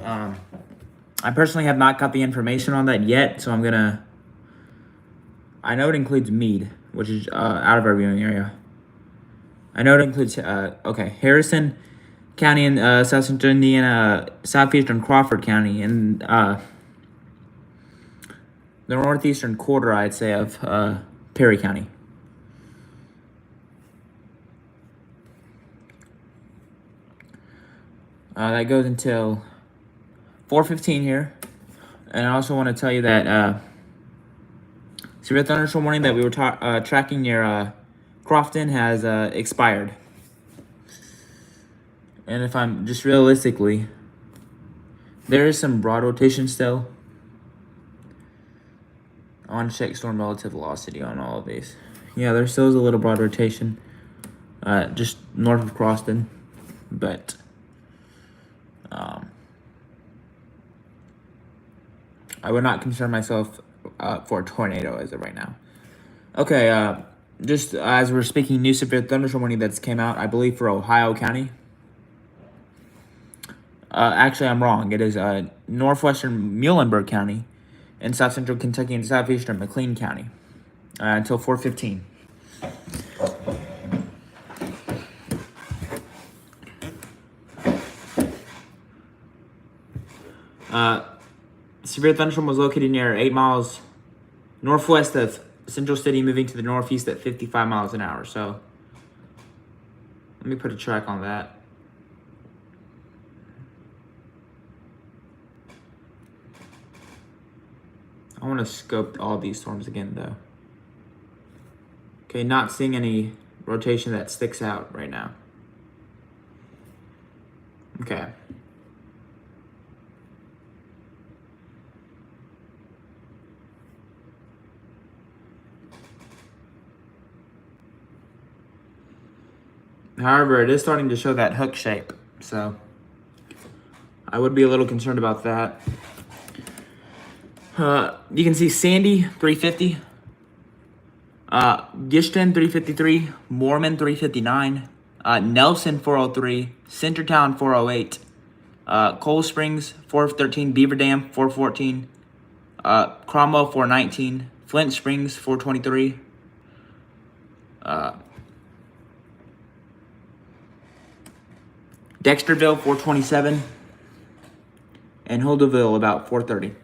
I personally have not got the information on that yet, so I know it includes Meade, which is out of our viewing area. I know it includes, Harrison County in South Central Indiana, southeastern Crawford County, and the northeastern quarter, I'd say, of Perry County. That goes until 4:15 here. And I also want to tell you that severe thunderstorm warning that we were tracking near Crofton has expired. And if I'm just realistically, there is some broad rotation still. I want to check storm relative velocity on all of these. Yeah, there still is a little broad rotation just north of Crofton, but I would not concern myself for a tornado as of right now. Okay, just as we're speaking, new severe thunderstorm warning that's came out, I believe, for Ohio County. Actually, I'm wrong. It is northwestern Muhlenberg County and south central Kentucky and southeastern McLean County until 4:15. Severe thunderstorm was located near 8 miles northwest of Central City, moving to the northeast at 55 miles an hour. So let me put a track on that. I want to scope all these storms again, though. Okay, not seeing any rotation that sticks out right now. Okay. However, it is starting to show that hook shape, so I would be a little concerned about that. You can see Sandy 350, Gishton 353, Mormon 359, Nelson 403, Centertown 408, Coal Springs 413, Beaver Dam 414, Cromwell 419, Flint Springs 423, Dexterville 427, and Holderville about 430.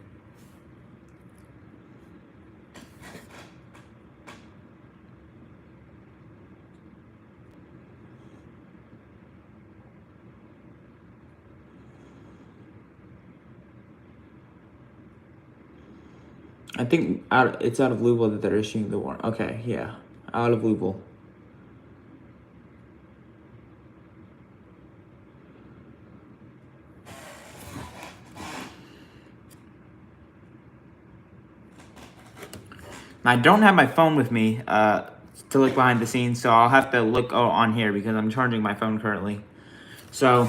I think it's out of Louisville that they're issuing the warrant. Okay, yeah, out of Louisville. I don't have my phone with me to look behind the scenes, so I'll have to look on here because I'm charging my phone currently. So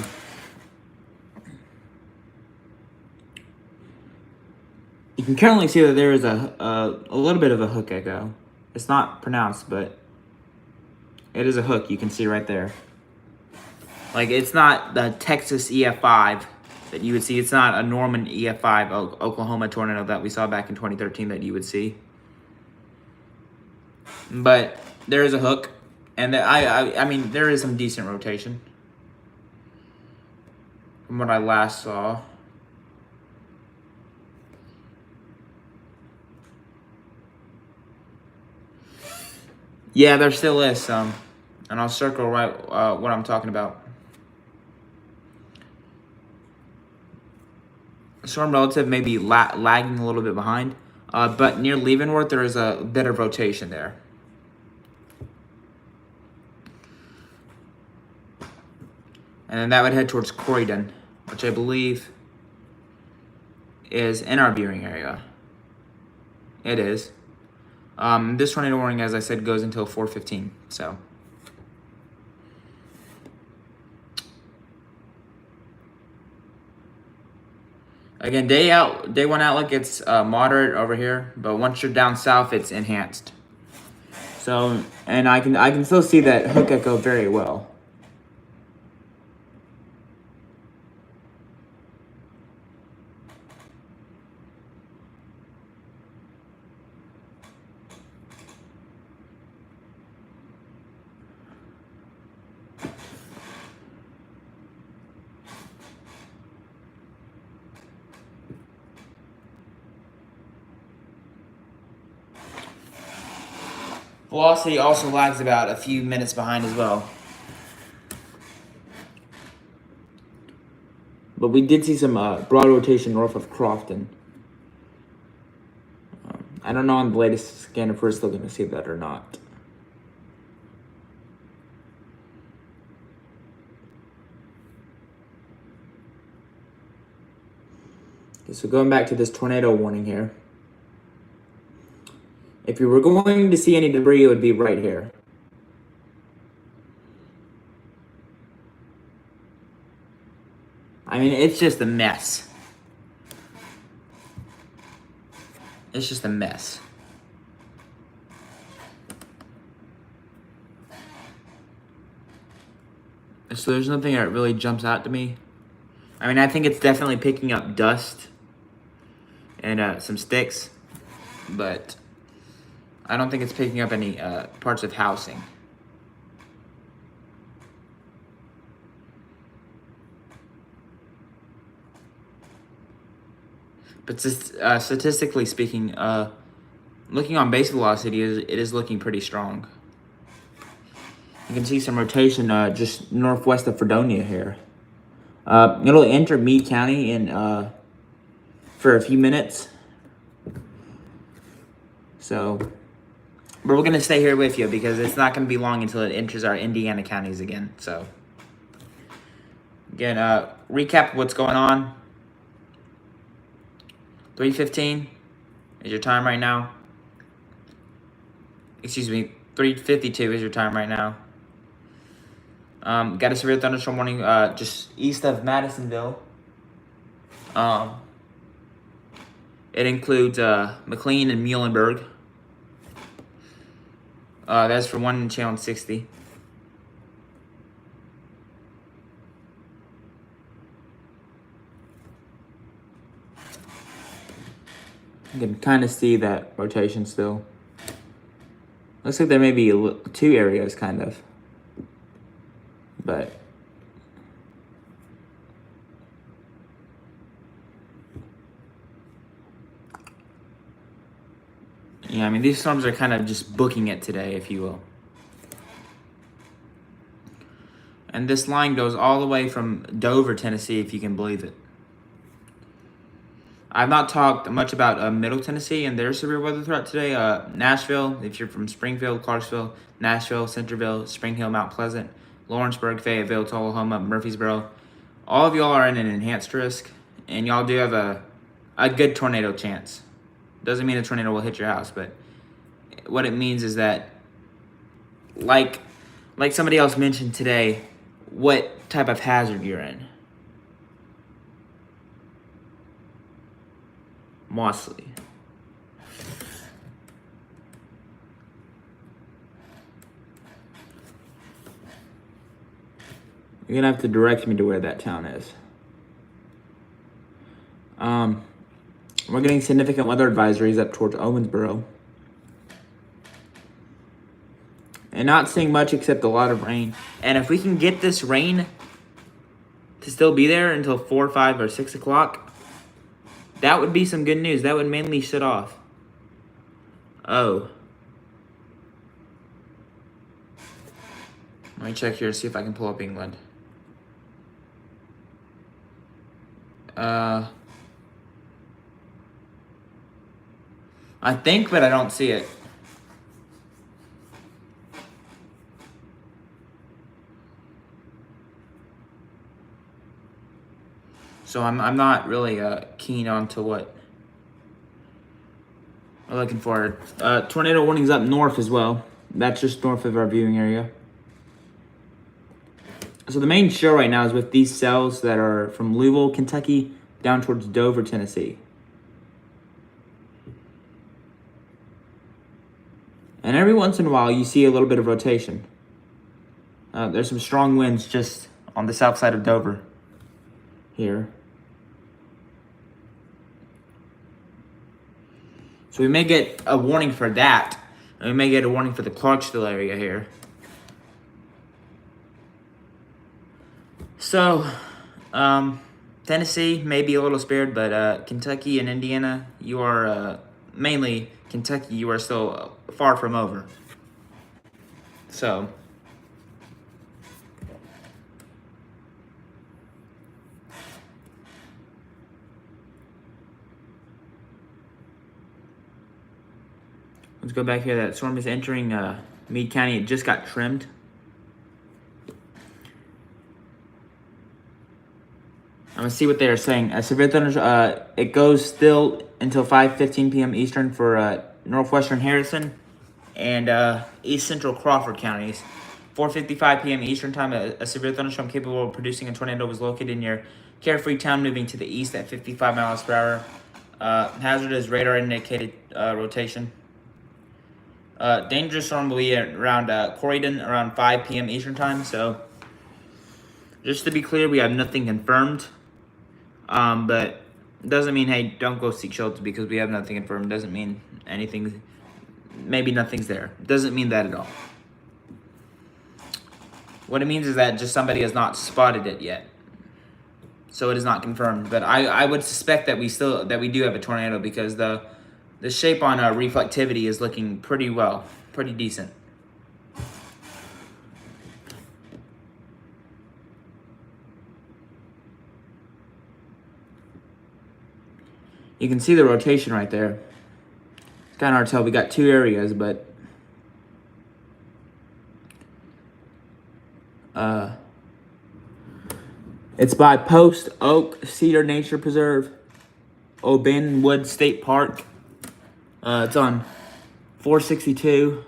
you can currently see that there is a little bit of a hook echo. It's not pronounced, but it is a hook. You can see right there. Like, it's not the Texas EF5 that you would see. It's not a Norman EF5 Oklahoma tornado that we saw back in 2013 that you would see. But there is a hook, and I mean, there is some decent rotation from what I last saw. Yeah, there still is some, and I'll circle right what I'm talking about. Storm relative may be lagging a little bit behind, but near Leavenworth there is a bit of rotation there. And then that would head towards Croydon, which I believe is in our viewing area. It is. This tornado warning, as I said, goes until 4:15. So again, day one outlook, it's moderate over here, but once you're down south, it's enhanced. So, and I can still see that hook echo very well. Velocity also lags about a few minutes behind as well. But we did see some broad rotation north of Crofton. I don't know on the latest scan if we're still going to see that or not. Okay, so going back to this tornado warning here. If you were going to see any debris, it would be right here. I mean, it's just a mess. It's just a mess. So there's nothing that really jumps out to me. I mean, I think it's definitely picking up dust and some sticks, but I don't think it's picking up any parts of housing. But statistically speaking, looking on base velocity, it is looking pretty strong. You can see some rotation just northwest of Fredonia here. It'll enter Meade County in for a few minutes. So, but we're gonna stay here with you because it's not gonna be long until it enters our Indiana counties again. So, again, recap what's going on. 3:15 is your time right now. Excuse me, 3:52 is your time right now. Got a severe thunderstorm warning just east of Madisonville. It includes McLean and Muhlenberg. That's for 1 channel 60. You can kind of see that rotation still. Looks like there may be two areas, kind of. But yeah, I mean, these storms are kind of just booking it today, if you will. And this line goes all the way from Dover, Tennessee, if you can believe it. I've not talked much about Middle Tennessee and their severe weather threat today. Nashville, if you're from Springfield, Clarksville, Nashville, Centerville, Spring Hill, Mount Pleasant, Lawrenceburg, Fayetteville, Tullahoma, Murfreesboro, all of y'all are in an enhanced risk, and y'all do have a good tornado chance. Doesn't mean a tornado will hit your house, but what it means is that, like somebody else mentioned today, what type of hazard you're in. Mostly. You're gonna have to direct me to where that town is. We're getting significant weather advisories up towards Owensboro. And not seeing much except a lot of rain. And if we can get this rain to still be there until 4, 5, or 6 o'clock, that would be some good news. That would mainly shut off. Oh. Let me check here, see if I can pull up England. I think, but I don't see it. So I'm not really keen on to what we're looking for. Tornado warnings up north as well. That's just north of our viewing area. So the main show right now is with these cells that are from Louisville, Kentucky, down towards Dover, Tennessee. And every once in a while, you see a little bit of rotation. There's some strong winds just on the south side of Dover here. So we may get a warning for that. And we may get a warning for the Clarksville area here. So, Tennessee may be a little spared, but Kentucky and Indiana, you are, mainly Kentucky, you are still far from over. So let's go back here. That storm is entering Meade County. It just got trimmed. I'm gonna see what they are saying. A severe thunder. It goes still until 5:15 p.m. Eastern for northwestern Harrison and east central Crawford counties. 4:55 p.m. Eastern time. A severe thunderstorm capable of producing a tornado was located near Carefree Town, moving to the east at 55 miles per hour. Hazard is radar indicated rotation. Dangerous storm will be around Corydon around 5 p.m. Eastern time. So, just to be clear, we have nothing confirmed. But doesn't mean, hey, don't go seek shelter because we have nothing confirmed. Doesn't mean anything. Maybe nothing's there. Doesn't mean that at all. What it means is that just somebody has not spotted it yet. So it is not confirmed. But I would suspect that we do have a tornado because the shape on reflectivity is looking pretty well, pretty decent. You can see the rotation right there. It's kind of hard to tell. We got two areas, but it's by Post Oak Cedar Nature Preserve, O'Bannon Wood State Park. It's on 462,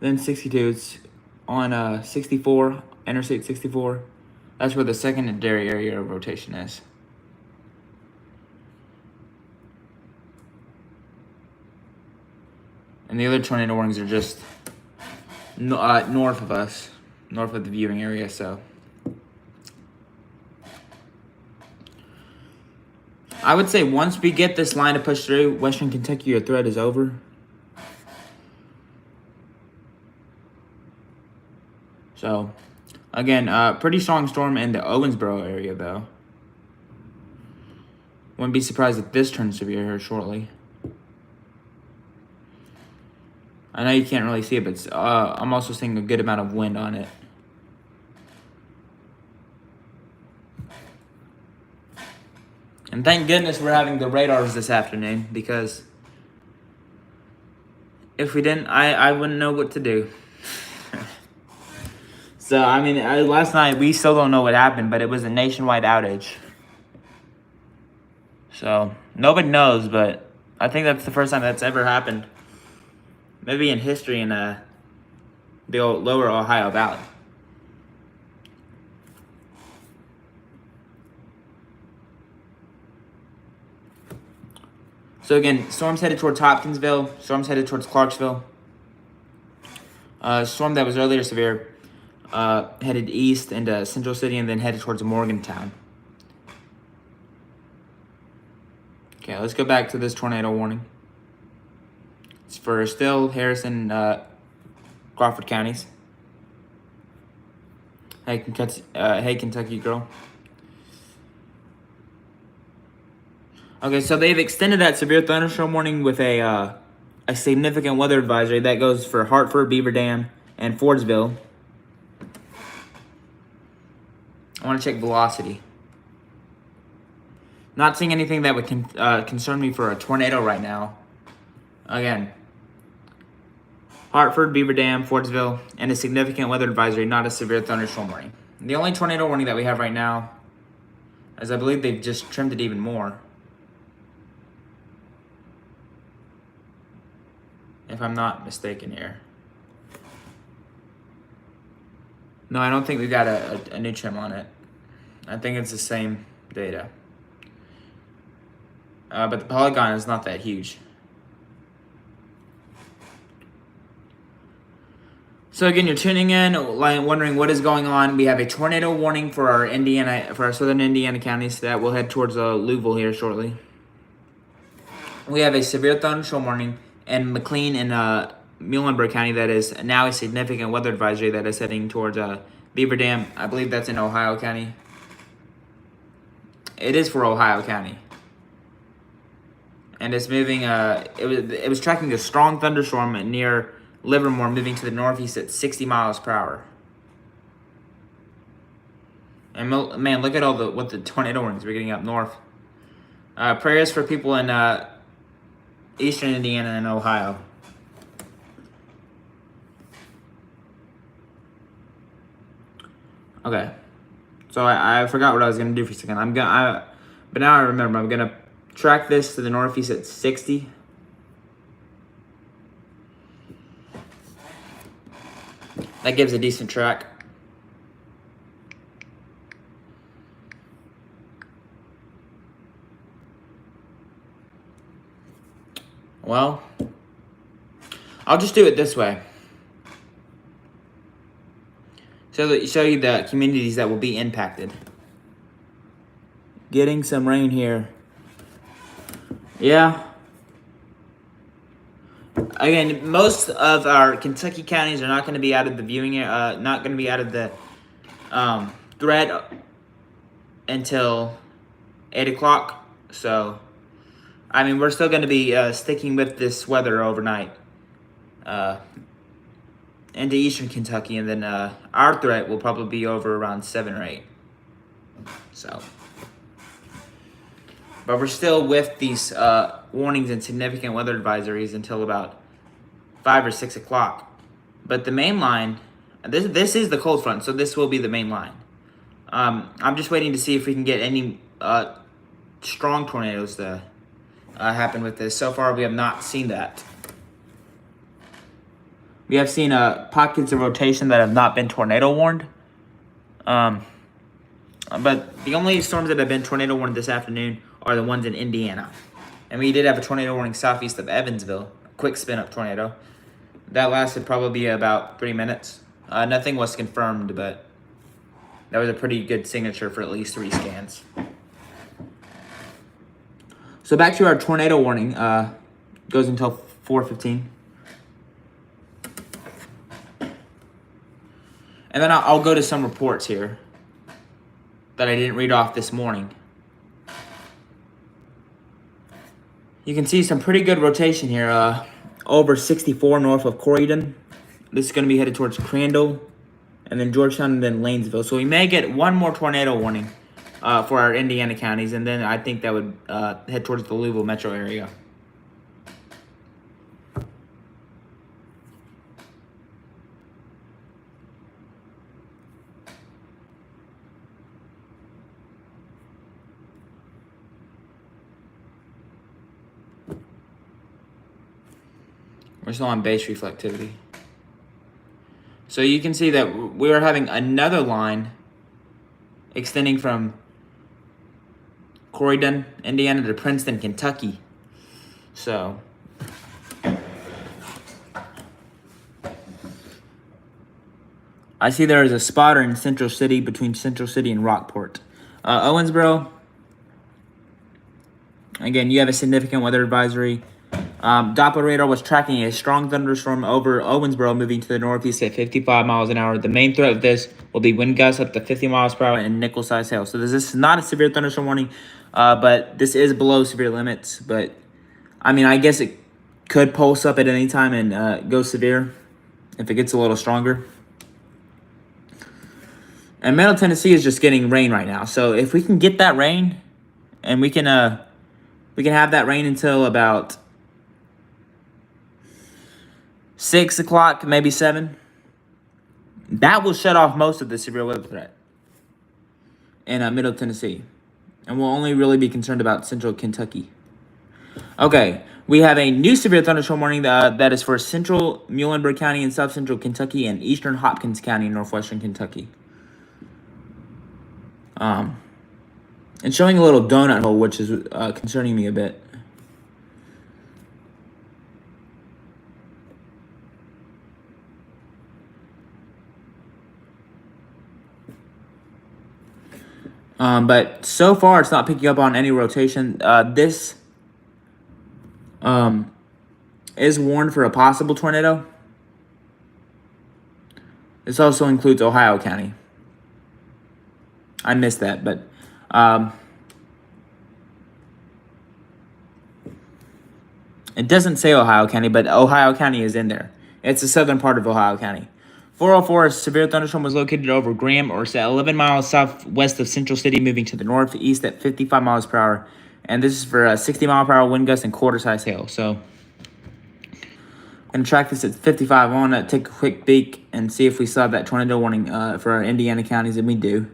then 62. It's on 64, Interstate 64. That's where the secondary area of rotation is. And the other tornado warnings are just north of us, north of the viewing area, so. I would say once we get this line to push through, Western Kentucky, your threat is over. So, again, pretty strong storm in the Owensboro area, though. Wouldn't be surprised if this turns severe here shortly. I know you can't really see it, but I'm also seeing a good amount of wind on it. And thank goodness we're having the radars this afternoon, because if we didn't, I wouldn't know what to do. So, I mean, last night we still don't know what happened, but it was a nationwide outage. So, nobody knows, but I think that's the first time that's ever happened. Maybe in history in the old lower Ohio Valley. So again, storms headed towards Hopkinsville, storms headed towards Clarksville. Storm that was earlier severe headed east into Central City and then headed towards Morgantown. Okay, let's go back to this tornado warning. It's for still Harrison, Crawford counties. Hey, Kentucky girl. Okay, so they've extended that severe thunderstorm warning with a significant weather advisory that goes for Hartford, Beaver Dam, and Fordsville. I want to check velocity. Not seeing anything that would concern me for a tornado right now. Again, Hartford, Beaver Dam, Fordsville, and a significant weather advisory, not a severe thunderstorm warning. The only tornado warning that we have right now is I believe they've just trimmed it even more. If I'm not mistaken here. No, I don't think we got a new trim on it. I think it's the same data. But the polygon is not that huge. So again, you're tuning in, wondering what is going on. We have a tornado warning for our southern Indiana counties that will head towards Louisville here shortly. We have a severe thunderstorm warning in McLean and Muhlenberg County that is now a significant weather advisory that is heading towards Beaver Dam. I believe that's in Ohio County. It is for Ohio County. And it's moving, it was tracking a strong thunderstorm near Livermore moving to the northeast at 60 miles per hour. And man, look at all what the tornado warnings we're getting up north. Prayers for people in eastern Indiana and Ohio. Okay, so I forgot what I was gonna do for a second. But now I remember. I'm gonna track this to the northeast at 60. That gives a decent track. Well, I'll just do it this way. So show you the communities that will be impacted. Getting some rain here. Yeah. Again, most of our Kentucky counties are not going to be out of the viewing area, not going to be out of the threat until 8 o'clock. So, I mean, we're still going to be sticking with this weather overnight into eastern Kentucky, and then our threat will probably be over around 7 or 8. So, but we're still with these warnings and significant weather advisories until about 5 or 6 o'clock. But the main line, this is the cold front, so this will be the main line. I'm just waiting to see if we can get any strong tornadoes to happen with this. So far, we have not seen that. We have seen pockets of rotation that have not been tornado warned. But the only storms that have been tornado warned this afternoon are the ones in Indiana. And we did have a tornado warning southeast of Evansville, a quick spin-up tornado. That lasted probably about 3 minutes. Nothing was confirmed, but that was a pretty good signature for at least 3 scans. So back to our tornado warning. Goes until 4:15. And then I'll go to some reports here that I didn't read off this morning. You can see some pretty good rotation here. Over 64 north of Corydon. This is going to be headed towards Crandall, and then Georgetown, and then Lanesville. So we may get one more tornado warning for our Indiana counties, and then I think that would head towards the Louisville metro area. We're still on base reflectivity. So you can see that we are having another line extending from Corydon, Indiana to Princeton, Kentucky. So I see there is a spotter in Central City between Central City and Rockport. Owensboro, again, you have a significant weather advisory. Doppler radar was tracking a strong thunderstorm over Owensboro moving to the northeast at 55 miles an hour. The main threat of this will be wind gusts up to 50 miles per hour and nickel-sized hail. So this is not a severe thunderstorm warning, but this is below severe limits. But, I mean, I guess it could pulse up at any time and go severe if it gets a little stronger. And Middle Tennessee is just getting rain right now. So if we can get that rain, and we can have that rain until about 6 o'clock, maybe 7. That will shut off most of the severe weather threat in Middle Tennessee. And we'll only really be concerned about central Kentucky. Okay, we have a new severe thunderstorm warning that is for central Muhlenberg County and south central Kentucky and eastern Hopkins County in northwestern Kentucky. And showing a little donut hole, which is concerning me a bit. But so far, it's not picking up on any rotation. This is warned for a possible tornado. This also includes Ohio County. I missed that, but it doesn't say Ohio County, but Ohio County is in there. It's the southern part of Ohio County. 404, a severe thunderstorm was located over Graham, or 11 miles southwest of Central City, moving to the northeast at 55 miles per hour. And this is for a 60-mile-per-hour wind gust and quarter-size hail. So I'm going to track this at 55. I want to take a quick peek and see if we still have that tornado warning for our Indiana counties, and we do.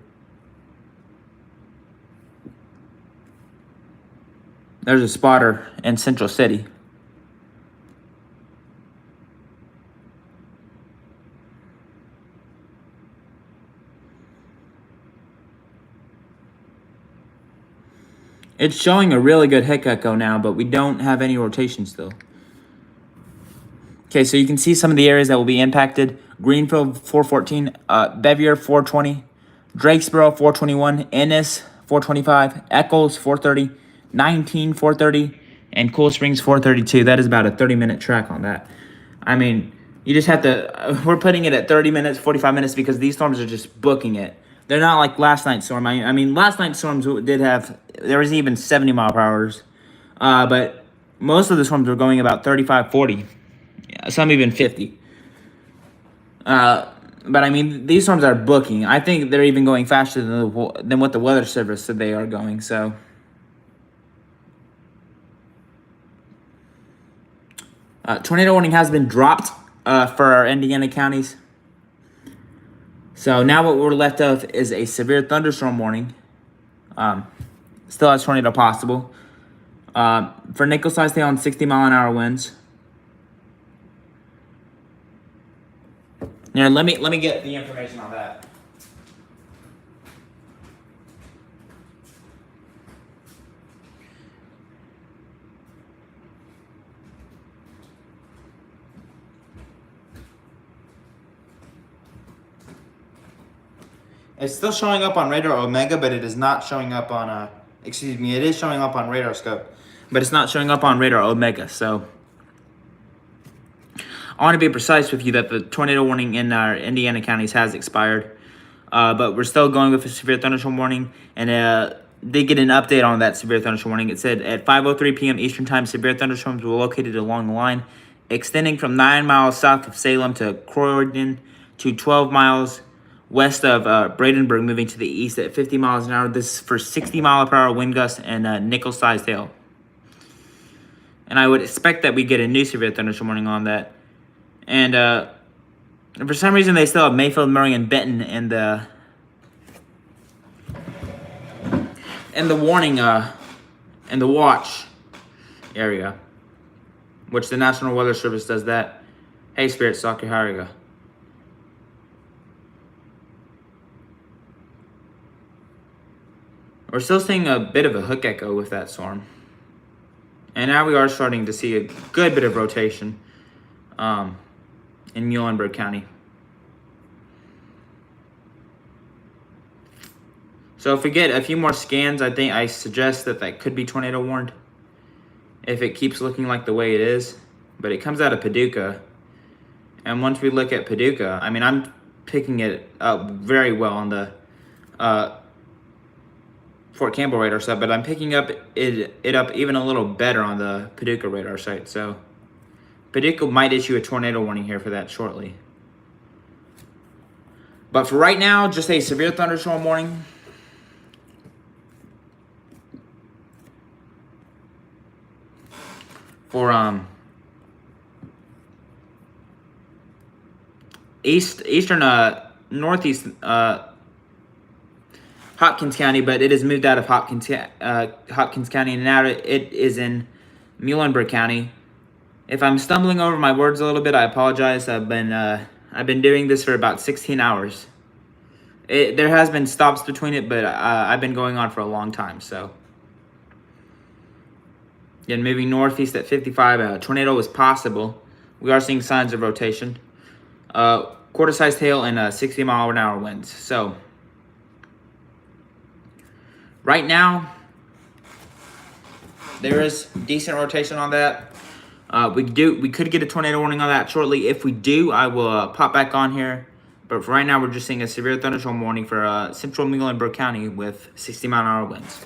There's a spotter in Central City. It's showing a really good hick echo now, but we don't have any rotation still. Okay, so you can see some of the areas that will be impacted. Greenfield, 414. Bevier, 420. Drakesboro, 421. Ennis, 425. Eccles, 430. 19, 430. And Cool Springs, 432. That is about a 30-minute track on that. I mean, you just have to... We're putting it at 30 minutes, 45 minutes, because these storms are just booking it. They're not like last night's storm. I mean, last night's storms did have... There was even 70 mile per hours. But most of the storms were going about 35, 40. Some even 50. But I mean, these storms are booking. I think they're even going faster than what the Weather Service said they are going. So, tornado warning has been dropped for our Indiana counties. So now what we're left of is a severe thunderstorm warning. Still has tornado possible. For nickel-sized hail and 60-mile-an-hour winds. Now let me get the information on that. It's still showing up on Radar Omega, but it is not showing up on excuse me, it is showing up on Radar Scope, but it's not showing up on Radar Omega. So I want to be precise with you that the tornado warning in our Indiana counties has expired, but we're still going with a severe thunderstorm warning, and they get an update on that severe thunderstorm warning. It said at 5:03 p.m. Eastern Time, severe thunderstorms were located along the line, extending from 9 miles south of Salem to Croydon to 12 miles west of Bradenburg, moving to the east at 50 miles an hour. This is for 60-mile-per-hour wind gusts and nickel-sized hail. And I would expect that we get a new severe thunderstorm warning on that. And for some reason, they still have Mayfield, Murray, and Benton in the warning, in the watch area, which the National Weather Service does that. Hey, Spirit Stalker, how are you? We're still seeing a bit of a hook echo with that storm. And now we are starting to see a good bit of rotation in Muhlenberg County. So if we get a few more scans, I suggest that could be tornado warned. If it keeps looking like the way it is. But it comes out of Paducah. And once we look at Paducah, I mean, I'm picking it up very well on the Fort Campbell radar site, but I'm picking up it up even a little better on the Paducah radar site. So Paducah might issue a tornado warning here for that shortly. But for right now, just a severe thunderstorm warning. For northeast Hopkins County, but it has moved out of Hopkins County, and now it is in Muhlenberg County. If I'm stumbling over my words a little bit, I apologize. I've been doing this for about 16 hours. There has been stops between it, but I've been going on for a long time. So, again, moving northeast at 55, a tornado is possible. We are seeing signs of rotation. Quarter-sized hail and 60-mile-an-hour winds. So, right now, there is decent rotation on that. We could get a tornado warning on that shortly. If we do, I will pop back on here. But for right now, we're just seeing a severe thunderstorm warning for central Muhlenberg County with 60-mile-an-hour winds.